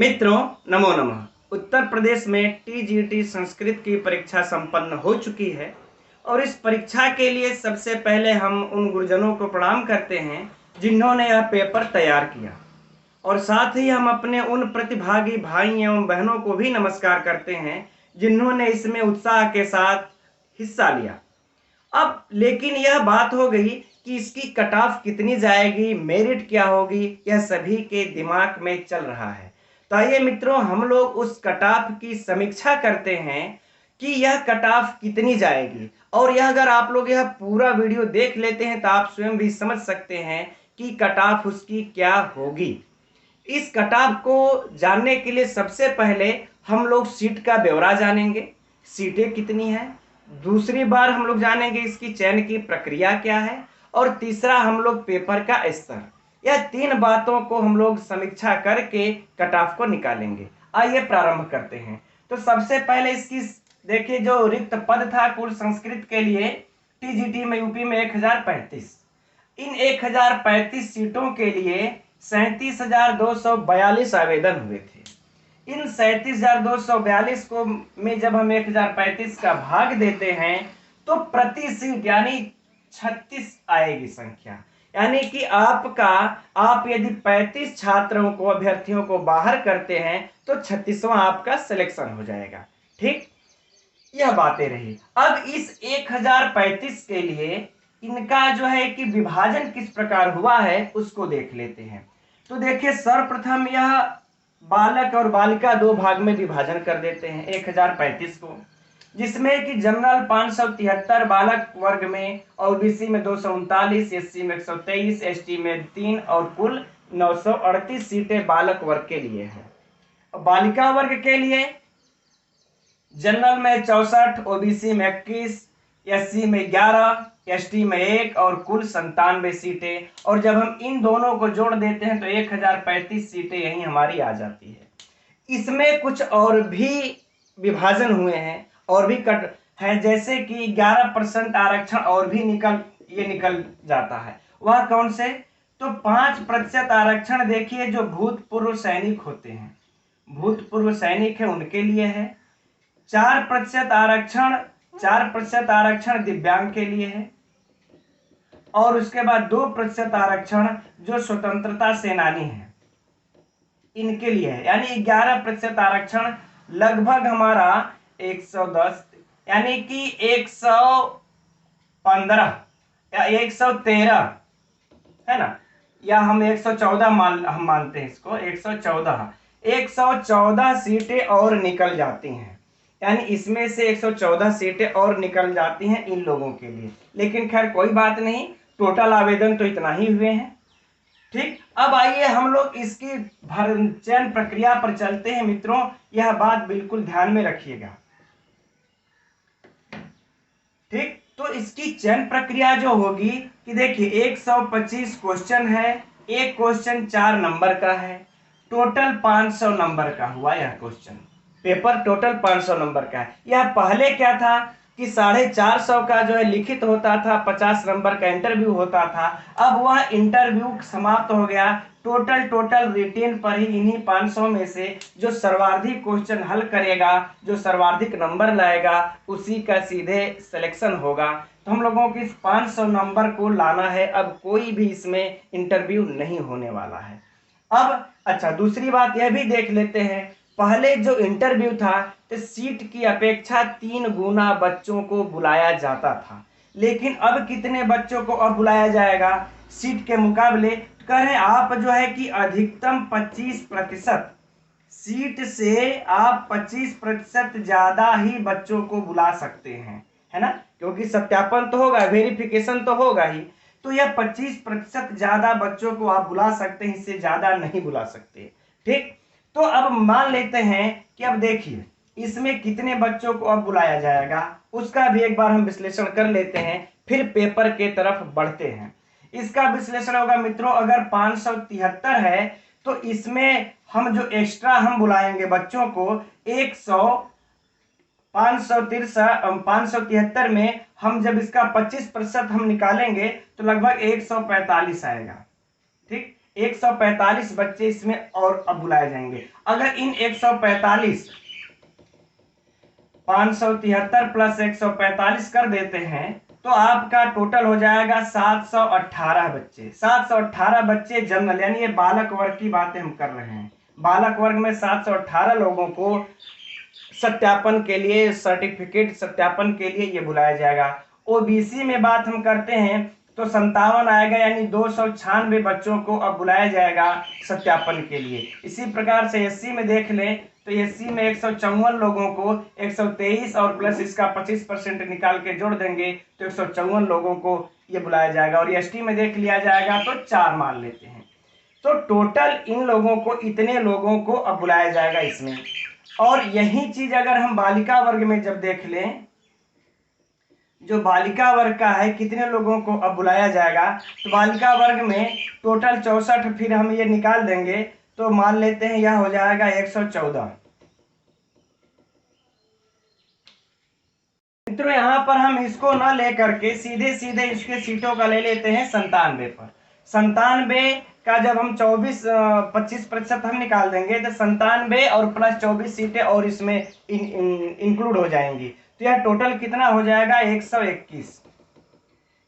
मित्रों, नमो नमः। उत्तर प्रदेश में टीजीटी संस्कृत की परीक्षा संपन्न हो चुकी है और इस परीक्षा के लिए सबसे पहले हम उन गुरुजनों को प्रणाम करते हैं जिन्होंने यह पेपर तैयार किया और साथ ही हम अपने उन प्रतिभागी भाई एवं बहनों को भी नमस्कार करते हैं जिन्होंने इसमें उत्साह के साथ हिस्सा लिया। अब लेकिन यह बात हो गई कि इसकी कट ऑफ कितनी जाएगी, मेरिट क्या होगी, यह सभी के दिमाग में चल रहा है। तो आइए मित्रों, हम लोग उस कट ऑफ की समीक्षा करते हैं कि यह कट ऑफ कितनी जाएगी। और यह अगर आप लोग यह पूरा वीडियो देख लेते हैं तो आप स्वयं भी समझ सकते हैं कि कट ऑफ उसकी क्या होगी। इस कट ऑफ को जानने के लिए सबसे पहले हम लोग सीट का ब्यौरा जानेंगे, सीटें कितनी हैं। दूसरी बार हम लोग जानेंगे इसकी चयन की प्रक्रिया क्या है और तीसरा हम लोग पेपर का स्तर। यह तीन बातों को हम लोग समीक्षा करके कट ऑफ को निकालेंगे। आइए प्रारंभ करते हैं। तो सबसे पहले इसकी देखिए, जो रिक्त पद था कुल संस्कृत के लिए टीजीटी में यूपी में 1035। इन 1035 सीटों के लिए 37,242 आवेदन हुए थे। इन 37,242 को में जब हम 1035 का भाग देते हैं तो प्रति सीट यानी 36 आएगी संख्या। यानी कि आप यदि 35 छात्रों को अभ्यर्थियों को बाहर करते हैं तो 36वां आपका सिलेक्शन हो जाएगा। ठीक, यह बातें रही। अब इस 1035 के लिए इनका जो है कि विभाजन किस प्रकार हुआ है उसको देख लेते हैं। तो देखिए, सर्वप्रथम यह बालक और बालिका दो भाग में विभाजन कर देते हैं 1035 को, जिसमें कि जनरल 573 बालक वर्ग में, ओबीसी में 239, एससी में 123, एसटी में 3 और कुल 938 सीटें बालक वर्ग के लिए है। बालिका वर्ग के लिए जनरल में 64, ओबीसी में 21, एससी में 11, एसटी में 1 और कुल 97 सीटें। और जब हम इन दोनों को जोड़ देते हैं तो 1035 सीटें यही हमारी आ जाती है। इसमें कुछ और भी विभाजन हुए हैं और भी कट है, जैसे कि 11% आरक्षण और भी निकल जाता है। वह कौन से? तो 5% आरक्षण देखिए जो भूतपूर्व सैनिक होते हैं, भूतपूर्व सैनिक है उनके लिए है। 4% आरक्षण दिव्यांग के लिए है और उसके बाद 2% आरक्षण जो स्वतंत्रता सेनानी है इनके लिए है। यानी 11% आरक्षण लगभग हमारा 110 यानी कि 115 या 113 है ना, या हम 114 हम मानते हैं इसको। 114 सीटें और निकल जाती हैं, यानी इसमें से 114 सीटें और निकल जाती हैं इन लोगों के लिए। लेकिन खैर कोई बात नहीं, टोटल आवेदन तो इतना ही हुए हैं। ठीक, अब आइए हम लोग इसकी चयन प्रक्रिया पर चलते हैं। मित्रों, यह बात बिल्कुल ध्यान में रखिएगा। ठीक, तो इसकी चयन प्रक्रिया जो होगी कि देखिए 125 क्वेश्चन है, एक क्वेश्चन 4 नंबर का है, टोटल 500 नंबर का हुआ यह क्वेश्चन पेपर, टोटल 500 नंबर का है। यह पहले क्या था कि 450 का जो है लिखित होता था, 50 नंबर का इंटरव्यू होता था। अब वह इंटरव्यू समाप्त हो गया, टोटल रिटेन पर ही इन्हीं 500 में से जो सर्वाधिक क्वेश्चन हल करेगा, जो सर्वाधिक नंबर लाएगा, उसी का सीधे सिलेक्शन होगा। तो हम लोगों को इस 500 नंबर को लाना है। अब कोई भी इसमें इंटरव्यू नहीं होने वाला है। अब अच्छा, दूसरी बात यह भी देख लेते हैं, पहले जो इंटरव्यू था तो सीट की अपेक्षा 3 गुना बच्चों को बुलाया जाता था, लेकिन अब कितने बच्चों को अब बुलाया जाएगा सीट के मुकाबले? कह रहे आप जो है कि अधिकतम 25% सीट से आप 25% ज्यादा ही बच्चों को बुला सकते हैं, है ना, क्योंकि सत्यापन तो होगा, वेरिफिकेशन तो होगा ही। तो यह 25% ज्यादा बच्चों को आप बुला सकते हैं, इससे ज्यादा नहीं बुला सकते। ठीक, तो अब मान लेते हैं कि अब देखिए इसमें कितने बच्चों को अब बुलाया जाएगा, उसका भी एक बार हम विश्लेषण कर लेते हैं, फिर पेपर के तरफ बढ़ते हैं। इसका विश्लेषण होगा मित्रों, अगर 573 है तो इसमें हम जो एक्स्ट्रा हम बुलाएंगे बच्चों को 573 में हम जब इसका 25% हम निकालेंगे तो लगभग 145 आएगा। ठीक, 145 बच्चे इसमें और अब बुलाए जाएंगे। अगर इन 145 573 प्लस 145 कर देते हैं तो आपका टोटल हो जाएगा 718 बच्चे। 718 बच्चे जनरल यानी ये बालक वर्ग की बातें हम कर रहे हैं। बालक वर्ग में 718 लोगों को सत्यापन के लिए, सर्टिफिकेट सत्यापन के लिए ये बुलाया जाएगा। ओबीसी में बात हम करते हैं तो 57 आएगा, यानी 296 बच्चों को अब बुलाया जाएगा सत्यापन के लिए। इसी प्रकार से एससी में देख लें तो एससी में 154 लोगों को 123 और प्लस इसका 25% निकाल के जोड़ देंगे तो 154 लोगों को ये बुलाया जाएगा। और एसटी में देख लिया जाएगा तो 4 मान लेते हैं। तो टोटल इन लोगों को, इतने लोगों को अब बुलाया जाएगा इसमें। और यही चीज अगर हम बालिका वर्ग में जब देख लें, जो बालिका वर्ग का है कितने लोगों को अब बुलाया जाएगा, तो बालिका वर्ग में टोटल 64, फिर हम ये निकाल देंगे तो मान लेते हैं यह हो जाएगा 114। मित्रों यहाँ पर हम इसको ना लेकर के सीधे सीधे इसके सीटों का ले लेते हैं 97 पर। 97 का जब हम 25% हम निकाल देंगे तो 97 और प्लस 24 सीटें और इसमें इंक्लूड हो जाएंगी, तो यह टोटल कितना हो जाएगा 121।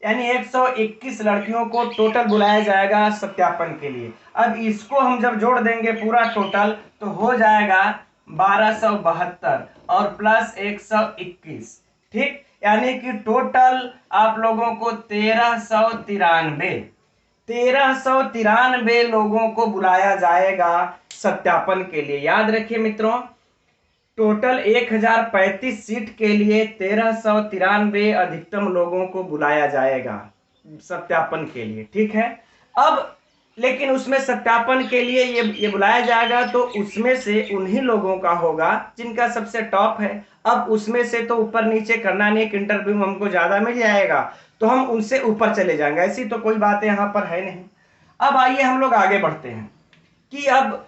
यानी 121 लड़कियों को टोटल बुलाया जाएगा सत्यापन के लिए। अब इसको हम जब जोड़ देंगे पूरा टोटल तो हो जाएगा 1272 और प्लस 121। ठीक, यानी कि टोटल आप लोगों को 1393 लोगों को बुलाया जाएगा सत्यापन के लिए। याद रखिए मित्रों, टोटल 1035 सीट के लिए 1393 अधिकतम लोगों को बुलाया जाएगा सत्यापन के लिए। ठीक है, अब लेकिन उसमें सत्यापन के लिए ये बुलाया जाएगा तो उसमें से उन्हीं लोगों का होगा जिनका सबसे टॉप है। अब उसमें से तो ऊपर नीचे करना नहीं, एक इंटरव्यू में हमको ज्यादा मिल जाएगा तो हम उनसे ऊपर चले जाएंगे, ऐसी तो कोई बात यहाँ पर है नहीं। अब आइए हम लोग आगे बढ़ते हैं कि अब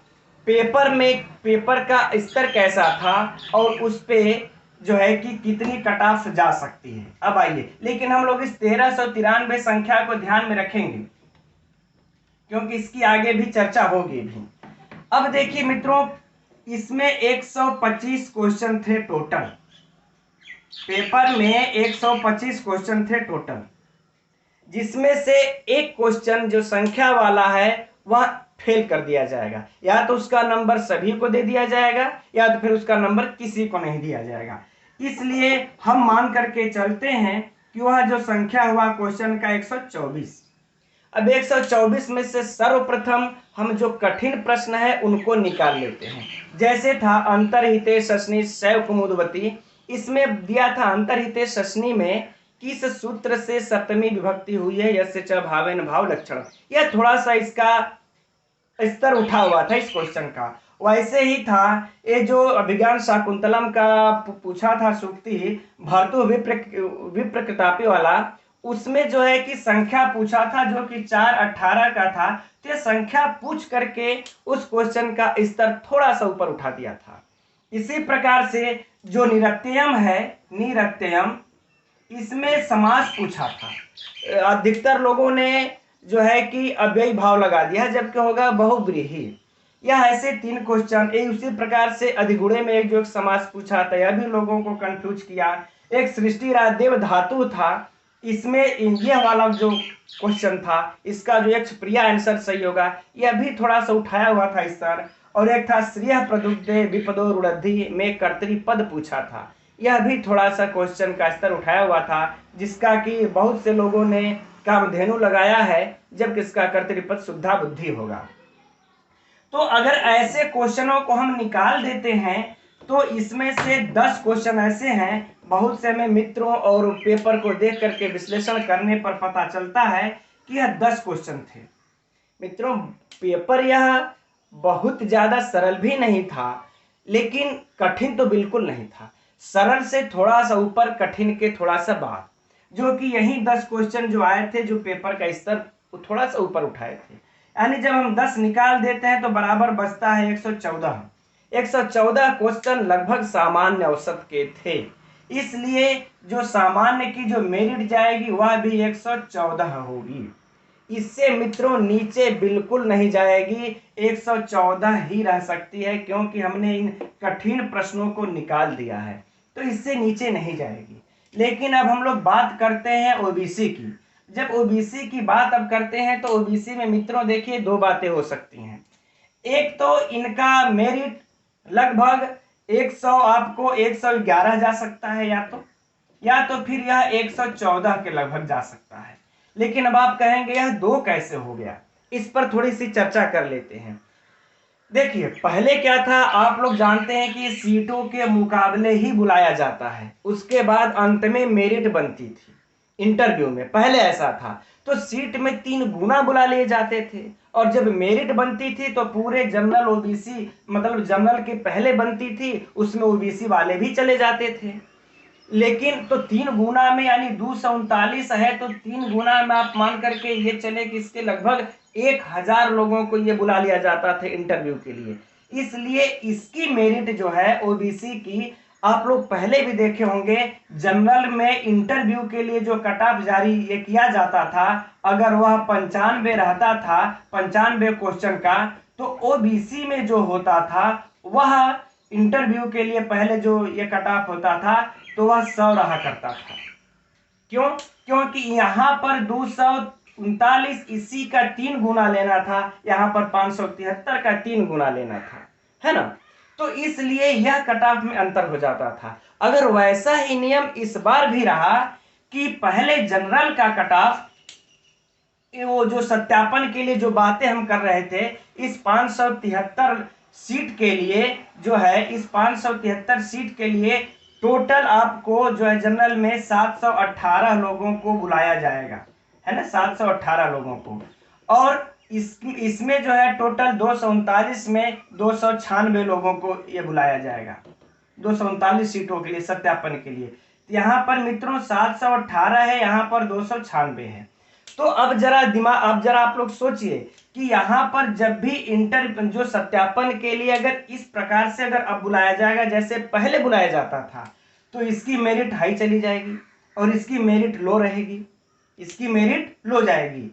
पेपर का स्तर कैसा था और उस पे जो है कि कितनी कट ऑफ जा सकती है। अब आइए, लेकिन हम लोग इस 1393 संख्या को ध्यान में रखेंगे क्योंकि इसकी आगे भी चर्चा होगी भी। अब देखिए मित्रों, इसमें 125 क्वेश्चन थे टोटल, पेपर में 125 क्वेश्चन थे टोटल, जिसमें से एक क्वेश्चन जो संख्या वाला है वह फेल कर दिया जाएगा। या तो उसका नंबर सभी को दे दिया जाएगा या तो फिर उसका नंबर किसी को नहीं दिया जाएगा। इसलिए हम मान करके चलते हैं कि वह जो संख्या हुआ क्वेश्चन का 124। अब 124 में से सर्वप्रथम हम जो कठिन प्रश्न है उनको निकाल लेते हैं। जैसे था अंतरहिते ससनी शैव कुमुदवती, इसमें दिया था अंतरहिते ससनी में किस सूत्र से सप्तमी विभक्ति हुई है, यस्य च भावेन भाव लक्षण। यह थोड़ा सा इसका स्तर उठा हुआ था इस क्वेश्चन का। वैसे ही था ये जो अभिज्ञान शाकुंतलम का पूछा था सूक्ति भर्तु विप्रकृतापि वाला, उसमें जो है कि संख्या पूछा था जो कि 418 का था। तो ये संख्या पूछ करके उस क्वेश्चन का स्तर थोड़ा सा ऊपर उठा दिया था। इसी प्रकार से जो निरत्यम है, निरत्यम, इसमें समास पूछा था। अधिकतर लोगों ने जो है कि अव्ययी भाव लगा दिया, जबकि होगा बहुव्रीहि। यह ऐसे 3 क्वेश्चन। उसी प्रकार से अधिगुणे में एक समास पूछा था, यह भी लोगों को कंफ्यूज किया। एक सृष्टि रादेव धातु था, इसमें यह वाला जो क्वेश्चन था इसका जो एक प्रिया आंसर सही होगा, यह भी थोड़ा सा उठाया हुआ था स्तर। और एक था श्रिय प्रदुग्धे विपदो रुद्धि में कर्तृपद पूछा था, यह भी थोड़ा सा क्वेश्चन का स्तर उठाया हुआ था, जिसका कि बहुत से लोगों ने कामधेनु लगाया है जबकि इसका कर्तृपद शुद्धा बुद्धि होगा। तो अगर ऐसे क्वेश्चनों को हम निकाल देते हैं तो इसमें से 10 क्वेश्चन ऐसे हैं, बहुत से में मित्रों और पेपर को देख करके विश्लेषण करने पर पता चलता है कि यह 10 क्वेश्चन थे। मित्रों, पेपर यह बहुत ज्यादा सरल भी नहीं था लेकिन कठिन तो बिल्कुल नहीं था। सरल से थोड़ा सा ऊपर, कठिन के थोड़ा सा बाद, जो कि यही 10 क्वेश्चन जो आए थे जो पेपर का स्तर थोड़ा सा ऊपर उठाए थे। यानी जब हम 10 निकाल देते हैं तो बराबर बचता है 114। 114 क्वेश्चन लगभग सामान्य औसत के थे, इसलिए जो सामान्य की जो मेरिट जाएगी वह भी 114 होगी। इससे मित्रों नीचे बिल्कुल नहीं जाएगी, 114 ही रह सकती है, क्योंकि हमने इन कठिन प्रश्नों को निकाल दिया है, तो इससे नीचे नहीं जाएगी। लेकिन अब हम लोग बात करते हैं ओबीसी की। जब ओबीसी की बात अब करते हैं तो ओबीसी में मित्रों देखिए दो बातें हो सकती हैं। एक तो इनका मेरिट लगभग 100 आपको 111 जा सकता है, या तो फिर यह 114 के लगभग जा सकता है। लेकिन अब आप कहेंगे यह दो कैसे हो गया, इस पर थोड़ी सी चर्चा कर लेते हैं। देखिए पहले क्या था, आप लोग जानते हैं कि सीटों के मुकाबले ही बुलाया जाता है, उसके बाद अंत में मेरिट बनती थी इंटरव्यू में। पहले ऐसा था, तो सीट में 3 गुना बुला लिए जाते थे, और जब मेरिट बनती थी तो पूरे जनरल ओबीसी, मतलब जनरल के पहले बनती थी, उसमें ओबीसी वाले भी चले जाते थे। लेकिन तो 3 गुना में यानी 239 है, तो 3 गुना में आप मान करके ये चले कि इसके लगभग 1000 लोगों को ये बुला लिया जाता था इंटरव्यू के लिए। इसलिए इसकी मेरिट जो है ओबीसी की, आप लोग पहले भी देखे होंगे, जनरल में इंटरव्यू के लिए जो कट ऑफ जारी ये किया जाता था, अगर वह 95 रहता था, 95 क्वेश्चन का, तो ओबीसी में जो होता था वह इंटरव्यू के लिए पहले जो ये कट ऑफ होता था तो वह 100 रहा करता था। क्यों? क्योंकि यहां पर 239 इसी का 3 गुना लेना था, यहां पर 573 का 3 गुना लेना था, है ना। तो इसलिए यह कट ऑफ में अंतर हो जाता था। अगर वैसा ही नियम इस बार भी रहा कि पहले जनरल का कट ऑफ, वो जो सत्यापन के लिए जो बातें हम कर रहे थे, इस 573 सीट के लिए जो है, इस 573 सीट के लिए टोटल आपको जो है जनरल में 718 लोगों को बुलाया जाएगा, है ना, 718 लोगों को। और इसमें जो है टोटल 239 में 296 लोगों को ये बुलाया जाएगा, 239 सीटों के लिए सत्यापन के लिए। यहाँ पर मित्रों 718 है, यहाँ पर 296 है। तो अब जरा आप लोग सोचिए कि यहाँ पर जब भी जो सत्यापन के लिए अगर इस प्रकार से अगर अब बुलाया जाएगा जैसे पहले बुलाया जाता था, तो इसकी मेरिट हाई चली जाएगी और इसकी मेरिट लो रहेगी, इसकी मेरिट लो जाएगी।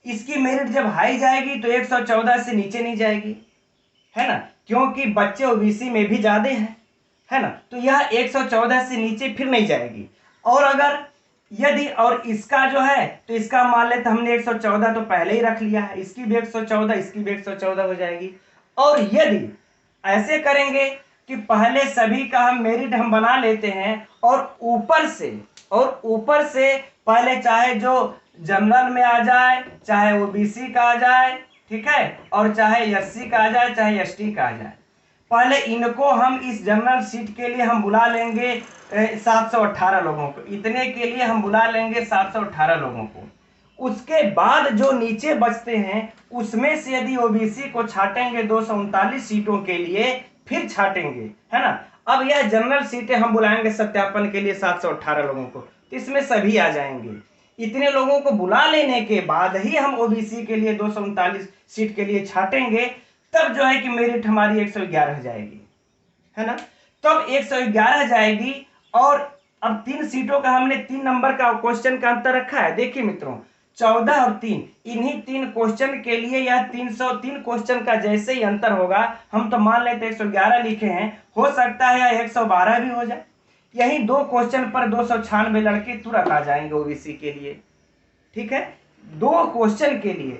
इसकी मेरिट जब हाई जाएगी तो 114 से नीचे नहीं जाएगी, है ना, क्योंकि बच्चे ओबीसी में भी ज्यादा हैं, है ना, तो यह 114 से नीचे फिर नहीं जाएगी। और अगर यदि और इसका जो है, तो इसका मान लेते हमने 114 तो पहले ही रख लिया है, इसकी भी 114, इसकी भी 114 हो जाएगी। और यदि ऐसे करेंगे कि पहले सभी का हम मेरिट हम बना लेते हैं, और ऊपर से पहले चाहे जो जनरल में आ जाए, चाहे ओबीसी का आ जाए, ठीक है, और चाहे एससी का आ जाए, चाहे एसटी का आ जाए, पहले इनको हम इस जनरल सीट के लिए हम बुला लेंगे 718 लोगों को, इतने के लिए हम बुला लेंगे 718 लोगों को। उसके बाद जो नीचे बचते हैं उसमें से यदि ओबीसी को छाटेंगे 239 सीटों के लिए, फिर छाटेंगे, है ना। अब यह जनरल सीटें हम बुलाएंगे सत्यापन के लिए 718 लोगों को, तो इसमें सभी आ जाएंगे। इतने लोगों को बुला लेने के बाद ही हम ओबीसी के लिए 239 सीट के लिए छाटेंगे, तब जो है कि मेरिट हमारी 111 जाएगी, है ना। तब 111 जाएगी। और अब 3 सीटों का हमने 3 नंबर का क्वेश्चन का अंतर रखा है। देखिए मित्रों 14 और 3, इन्हीं 3 क्वेश्चन के लिए यह 303 क्वेश्चन का जैसे ही अंतर होगा, हम तो मान लेते 111 लिखे हैं, हो सकता है या 112 भी हो जाए। यही 2 क्वेश्चन पर 296 लड़के तुरंत आ जाएंगे ओबीसी के लिए, ठीक है, 2 क्वेश्चन के लिए।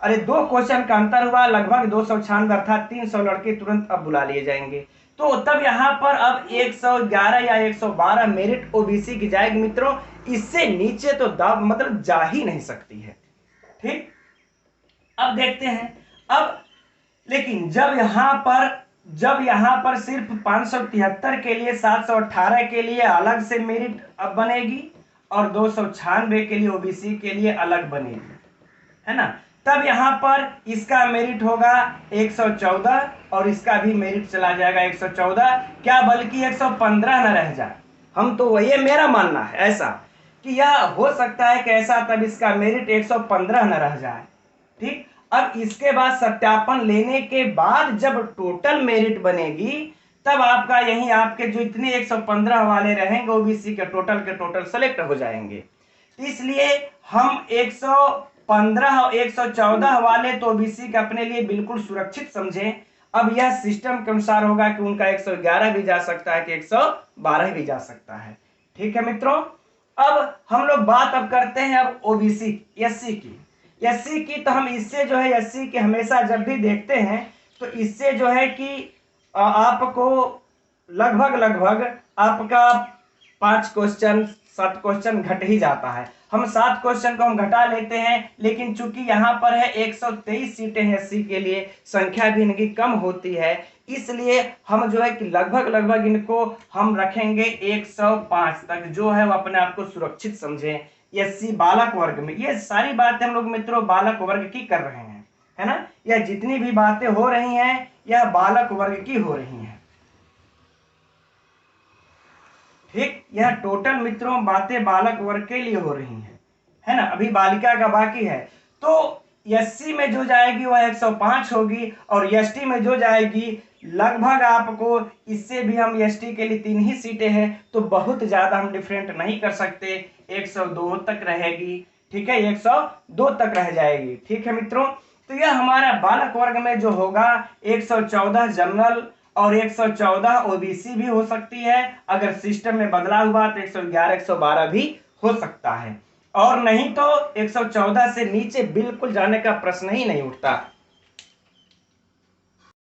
अरे 2 क्वेश्चन का अंतर हुआ, लगभग 296 अर्थात 300 लड़के तुरंत अब बुला लिए जाएंगे। तो तब यहाँ पर अब 111 या 112 मेरिट ओबीसी की जाएगी मित्रों, इससे नीचे तो मतलब जा ही नहीं सकती है, ठीक। अब देखते हैं, अब लेकिन जब यहाँ पर सिर्फ 573 के लिए 718 के लिए अलग से मेरिट अब बनेगी, और 296 के लिए ओबीसी के लिए अलग बनेगी, है ना। तब यहाँ पर इसका मेरिट होगा 114 और इसका भी मेरिट चला जाएगा 114, क्या बल्कि 115 न रह जाए। हम तो वही मेरा मानना है ऐसा कि यह हो सकता है कि ऐसा तब इसका मेरिट 115 न रह जाए, ठीक। अब इसके बाद सत्यापन लेने के बाद जब टोटल मेरिट बनेगी, तब आपका यही आपके जो इतने 115 वाले रहेंगे ओबीसी के टोटल सेलेक्ट हो जाएंगे। इसलिए हम 15 और 114 वाले तो ओबीसी के अपने लिए बिल्कुल सुरक्षित समझे। अब यह सिस्टम के अनुसार होगा कि उनका 111 भी जा सकता है कि 112 भी जा सकता है। ठीक है मित्रों, अब हम लोग बात अब करते हैं अब ओबीसी एससी की। एससी की तो हम इससे जो है एससी के हमेशा जब भी देखते हैं तो इससे जो है कि आपको लगभग आपका 5 क्वेश्चन 7 क्वेश्चन घट ही जाता है। हम 7 क्वेश्चन को हम घटा लेते हैं, लेकिन चूंकि यहाँ पर है 123 सीटें हैं एससी के लिए, संख्या भी इनकी कम होती है, इसलिए हम जो है कि लगभग इनको हम रखेंगे 105 तक, जो है वो अपने आप को सुरक्षित समझें एससी बालक वर्ग में। ये सारी बातें हम लोग मित्रों बालक वर्ग की कर रहे हैं, है ना। यह जितनी भी बातें हो रही हैं यह बालक वर्ग की हो रही हैं। ठीक, यह टोटल मित्रों बातें बालक वर्ग के लिए हो रही हैं, है ना। अभी बालिका का बाकी है। तो एससी में जो जाएगी वह 105 होगी और एसटी में जो जाएगी लगभग आपको, इससे भी हम एसटी के लिए 3 ही सीटें हैं तो बहुत ज्यादा हम डिफरेंट नहीं कर सकते, 102 तक रहेगी। ठीक है, 102 तक रह जाएगी। ठीक है मित्रों, तो यह हमारा बालक वर्ग में जो होगा 114 जनरल और 114 ओबीसी भी हो सकती है। अगर सिस्टम में बदलाव हुआ तो 111 112 भी हो सकता है, और नहीं तो 114 से नीचे बिल्कुल जाने का प्रश्न ही नहीं उठता।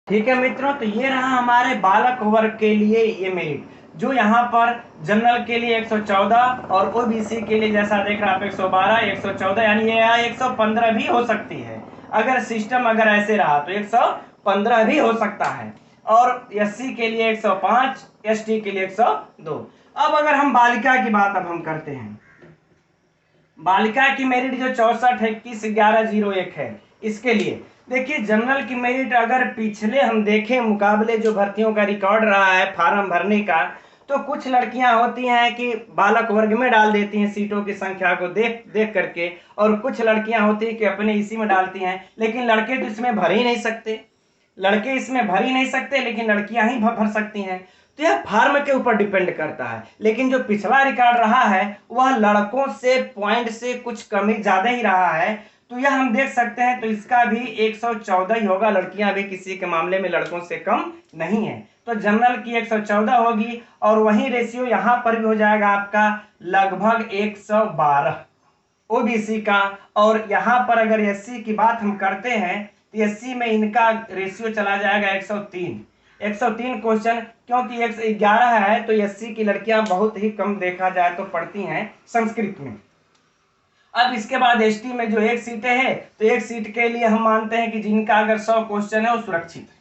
ठीक है मित्रों, तो ये रहा हमारे बालक वर्ग के लिए ये मेरिट, जो यहाँ पर जनरल के लिए 114 और ओबीसी के लिए जैसा देख रहे हैं आप 112 114, यानी ये 115 भी हो सकती है। अगर सिस्टम अगर ऐसे रहा तो 115 भी हो सकता है, और एससी के लिए 105, एसटी के लिए 102। अब अगर हम बालिका की बात अब हम करते हैं, बालिका की मेरिट जो 64 21 11 01 है, इसके लिए देखिए जनरल की मेरिट अगर पिछले हम देखें मुकाबले जो भर्तियों का रिकॉर्ड रहा है फार्म भरने का, तो कुछ लड़कियां होती हैं कि बालक वर्ग में डाल देती हैं सीटों की संख्या को देख करके, और कुछ लड़कियां होती हैं कि अपने इसी में डालती हैं, लेकिन लड़के तो इसमें भर ही नहीं सकते, लड़के इसमें भर ही नहीं सकते, लेकिन लड़कियां ही भर सकती हैं। तो यह फार्म के ऊपर डिपेंड करता है, लेकिन जो पिछला रिकॉर्ड रहा है वह लड़कों से पॉइंट से कुछ कमी ज्यादा ही रहा है, तो यह हम देख सकते हैं। तो इसका भी 114 ही होगा, लड़कियां भी किसी के मामले में लड़कों से कम नहीं है, तो जनरल की 114 होगी, और वही रेशियो यहाँ पर भी हो जाएगा आपका लगभग 112 ओबीसी का। और यहाँ पर अगर एससी की बात हम करते हैं तो एससी में इनका रेशियो चला जाएगा 103 क्वेश्चन, क्योंकि 111 है तो एससी की लड़कियां बहुत ही कम देखा जाए तो पढ़ती हैं संस्कृत में। अब इसके बाद एसटी में जो 1 सीटें हैं तो 1 सीट के लिए हम मानते हैं कि जिनका अगर 100 क्वेश्चन है वो सुरक्षित है।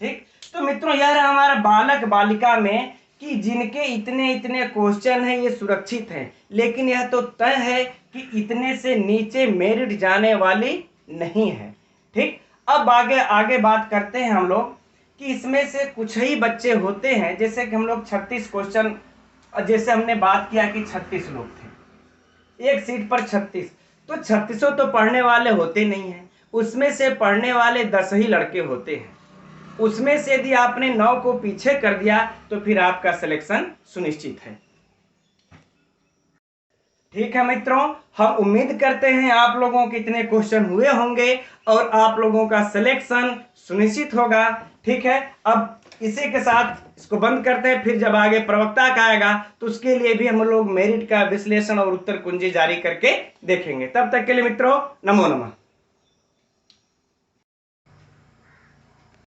ठीक, तो मित्रों यह रहा हमारा बालक बालिका में कि जिनके इतने क्वेश्चन हैं ये सुरक्षित हैं, लेकिन यह तो तय है कि इतने से नीचे मेरिट जाने वाली नहीं है। ठीक, अब आगे बात करते हैं हम लोग कि इसमें से कुछ ही बच्चे होते हैं, जैसे कि हम लोग 36 क्वेश्चन, जैसे हमने बात किया कि 36 लोग थे, 1 सीट पर 36, तो 36 तो पढ़ने वाले होते नहीं हैं, उसमें से पढ़ने वाले 10 ही लड़के होते हैं। उसमें से यदि आपने 9 को पीछे कर दिया तो फिर आपका सिलेक्शन सुनिश्चित है। ठीक है मित्रों, हम उम्मीद करते हैं आप लोगों के इतने क्वेश्चन हुए होंगे और आप लोगों का सिलेक्शन सुनिश्चित होगा। ठीक है, अब इसी के साथ इसको बंद करते हैं, फिर जब आगे प्रवक्ता का आएगा तो उसके लिए भी हम लोग मेरिट का विश्लेषण और उत्तर कुंजी जारी करके देखेंगे। तब तक के लिए मित्रों नमो नमः।